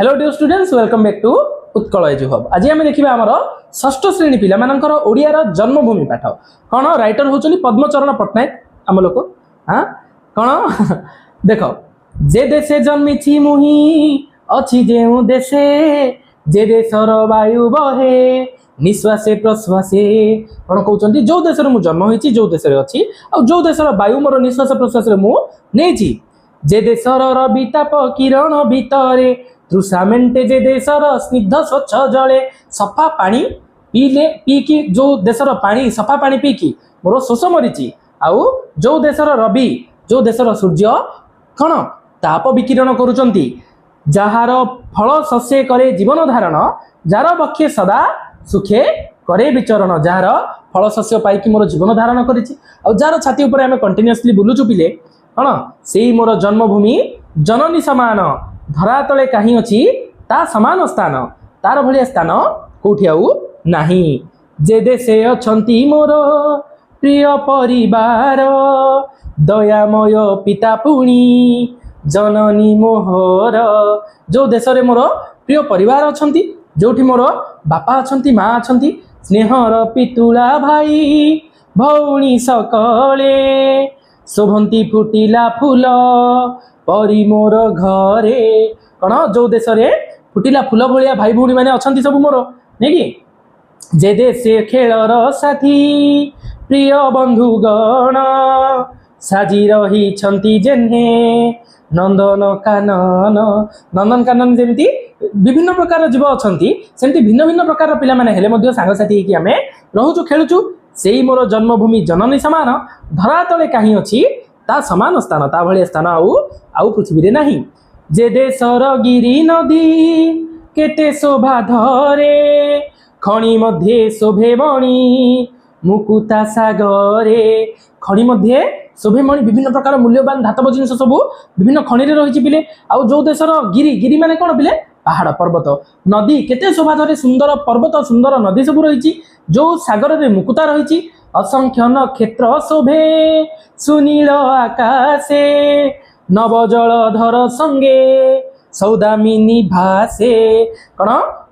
Hello dear students, welcome back to Utkal Edu Hub. आज आम देखा आमर षष्ठ श्रेणी पिला मानकर ओडियार जन्मभूमि पाठ कौन राइटर होचनी पद्मचरण पट्टनायक आम लोक। हाँ कौन देख जे देशे जन्मिछि मुहि अछि जेउ देशे जे देशर वायु बहे निश्वासे प्रश्वासे कौन कहते जो देश मु जन्म होइछि जो देश अच्छी जो देशर वायु मोर निश्वास प्रश्वास मु नेछि जे देशर रविताप किरण भितरे तृषा मेंटे जे देशर स्निग्ध स्वच्छ जले सफा पानी पीले पीकी जो देशर पानी सफा पानी पीकी मोर शोष मरीची आउ जो देशर रवि जो देशर सूर्य कौन ताप विकिरण करुचंती जार फल शस्ये करे जीवन धारण जार बक्षे सदा सुखे करे विचरण जार फल शस्य पाई मोर जीवन धारण करिछि आउ जार छाती ऊपर आमे कंटिन्यूअसली बुलुचु पिले कौन से मोर जन्मभूमि जननी समान धरा तले कहीं अच्छी ता समान स्थान तार भलिया स्थान कोठी आउ नाही जे देशे अछंती मोर प्रिय परिवार दयामय पिता पुणी जननी मोहर जो देश रे मोर प्रिय परिवार अछंती जोठी मोर बापा अछंती माँ अछंती स्नेहर पितुला भाई भौणी सकले शोभंती फुटिला फूल परी मोर घरे कौन जो देश रे फुटिला फूल भलिया भाई भौणी माने अछंती सब मोर नहीं कि जे देशे खेलर साथी प्रिय बंधुगण साजी रही छंती जेन्हे नंदन कानन जेमती विभिन्न प्रकार जीव अछंती सेमती भिन्न भिन्न प्रकार पिला माने हेले मध्य सांगसाथी कि आमे रहूचु खेलुचु सेही मोर जन्मभूमि जननी समान धरा तले कहीं अच्छी ता समान स्थान ता भलिया स्थान आउ पृथ्वी रे नाही जे देशर गिरी नदी केते शोभा धरे खणी मध्ये शोभे मणि मुकुता सागरे खणी मध्ये शोभे मणि विभिन्न प्रकार मूल्यवान धातव जिनिस सब विभिन्न खणी रे रहिछि पिले आउ जो देशर गिरी माने कोन पिले पहाड़ पर्वत नदी केते शोभा धरे सुंदर पर्वत सुंदर नदी सब रहिछि जो सागर रे मुकुता रहिछि असंख्य नक्षत्र शोभे सुनील आकाशे नव जलधर संगे सौदामिनी भासे कौन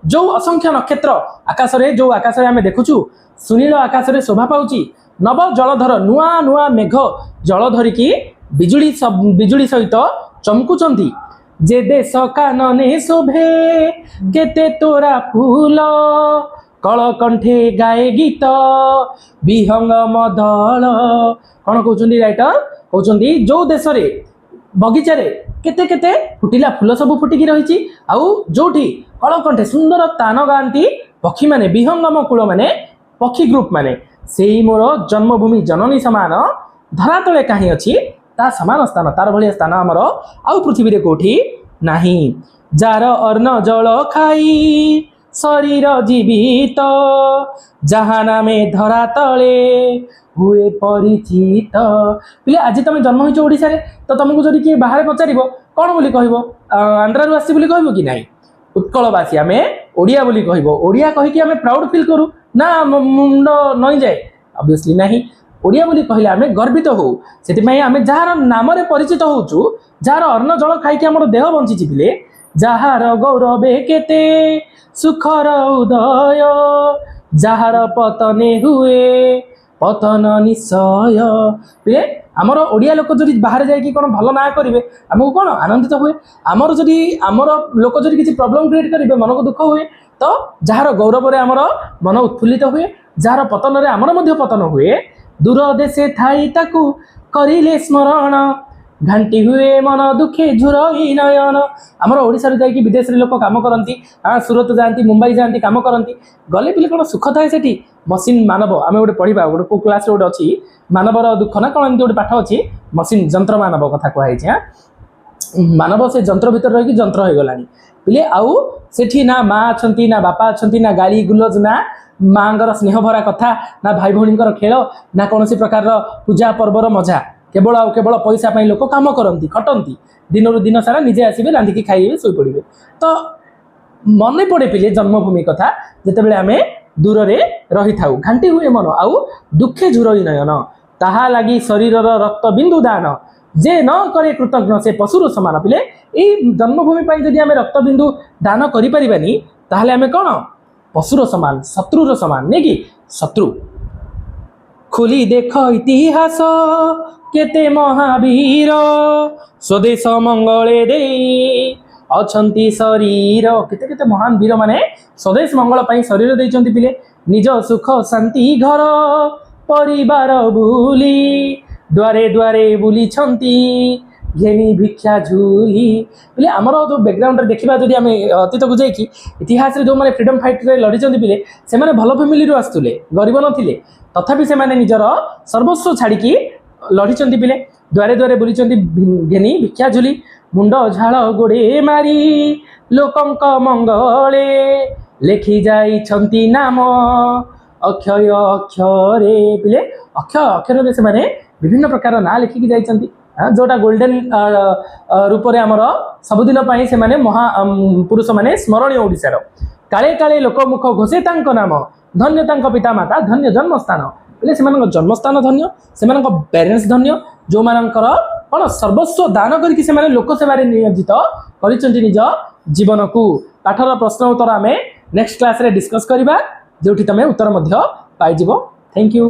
जो असंख्य नक्षत्र आकाश रे जो आकाश रे आमे देखुछु सुनील आकाश रे शोभा पाउची नव जलधर नुआ नुआ मेघ जल धरिकी बिजुली सहित चमकुचंती जे देश कानने शोभे केते तोरा फूल कलकंठे गाए गीत विहंगम दल कौन कहते राइटर कहते जो देश रे बगीचा रे केते केते फुटिला फूल सब फुटिकी रही आउ जोठी कलकंठे सुंदर तान गांती पक्षी माने विहंगम कूल माने पक्षी ग्रुप माने सेही मोर जन्मभूमि जननी समान धरा तले कहीं अच्छी ता समान स्थान तार भलिया स्थान आमर आउ पृथ्वी रे कोठी नाही जार अर्ण जल खाई शरीर जीवित जहाँ नामे धरा तले हुए परिचित पिले आज तुम जन्म हो ओडिशा रे तो तुमको जदि किए बाहर पचार कौन बोली कहबो आंध्रारू आसी बोली कहबो कि नहीं उत्कलवासी आमे ओडिया बोली कहबो ओडिया कहि कि आमे प्राउड फील करू ना मुंड नई जाए ऑब्वियसली नहीं ओडिया बोली कहले आमे गर्वित हो सेति आमे जार नाम रे परिचित होचु जार अन्न जल खाई कि हमर देह बंची पिले जार गौरवे केते सुखर उदय जार पतने हुए पतन निश्चय पे आमर ओडिया लोक जदि बाहर जाइए कौन भल ना करेंगे आमको कौन आनंदित हुए आमर जदि आमर लोक जदि किसी प्रॉब्लम क्रिएट करेंगे मन को दुख हुए तो जार गौरव रे आमर मन उत्फुल्लित हुए जार पतन रे आमर मध्य पतन हुए दूर देशे थाई ताकू करिले स्मरण घाटी हुए मन दुखे झुरई नयन आमर ओडिशा रे जाइए विदेश रे लोक काम करती हाँ सूरत जाती मुंबई जाती काम करती गले पिले कौन सुख थाए सेठी मशीन मानव आम गोटे पढ़ा गोटे को क्लास गोटे अच्छी मानवर दुख ना कौन एमती गोटे पाठ अच्छी मशीन जंत्र मानव कथा कहुई हाँ मानव से जंत्र भीतर रही जंत्र हो गलानी पिले आउ सेठी ना माँ अच्छी ना बापा अच्छी ना गाली गुलज ना माँगर स्नेह भरा कथा ना भाई भौणी खेल ना कौन प्रकार पूजा पर्वर मजा केवल आउ केवल पैसा पाई लोक काम करती खटती दिन रु दिन सारा निजे आसबे रांधिकी खाइबे शोई पड़े तो मन पड़े पिले जन्मभूमि कथा जितेबाला आम दूर रे रही था घाटी हुए मन आउ दुखे झुरई नयन ताहा लगी शरीर रक्त बिंदु दान जे न करे कृतज्ञ से पशुर समान पिले एई जन्मभूमि पर जदि आम रक्तबिंदु दान करिपारिबानी ताहले आम कौन पशुर समान शत्रुर समान नहीं कि शत्रु। खोली देख इतिहास केते महावीर स्वदेश मंगले दे अछंती शरीर केते केते महान वीर माने स्वदेश मंगल पाई शरीर देइचंती पिले निज सुख शांति घर परिवार बुली द्वारे द्वारे बुली छंती घेनी भिक्षा झूली पिले आमर जो बैकग्राउंड देखा जदि आम अतीत को जाइए इतिहास जो मैंने फ्रीडम फाइट रे लड़िचंती पिले से माने भल फैमिली रू आसुले गरीब नथिले तथापि से माने निजर सर्वस्व छाड़ी लड़िचंती पिले द्वारे द्वारे बुलीचंती घेनी भिक्षा झूली मुंड झाल गोड़े मारी लोकंक मंगले लेखि जाइछंती नाम अक्षय अक्षरे पिले अक्षय अक्षर से माने विभिन्न प्रकार ना लिखिकी जाइछंती जोटा गोल्डन रूप से आमर सबुदिन से माने महा पुरुष माने स्मरणीय ओडिशार काले काले लोकमुख घोषे तांक नाम धन्य तांक पिता माता धन्य जन्मस्थान बोले से जन्मस्थान धन्य से पेरेन्ट्स धन्य जो मानकर कौन सर्वस्व दान करके से लोक सेवारे नियोजित कर निज जीवन को पाठर प्रश्न उत्तर आम नेक्स्ट क्लास रे डिस्कस करबा जोठी तमे उत्तर मध्य पाइजिबो। Thank you.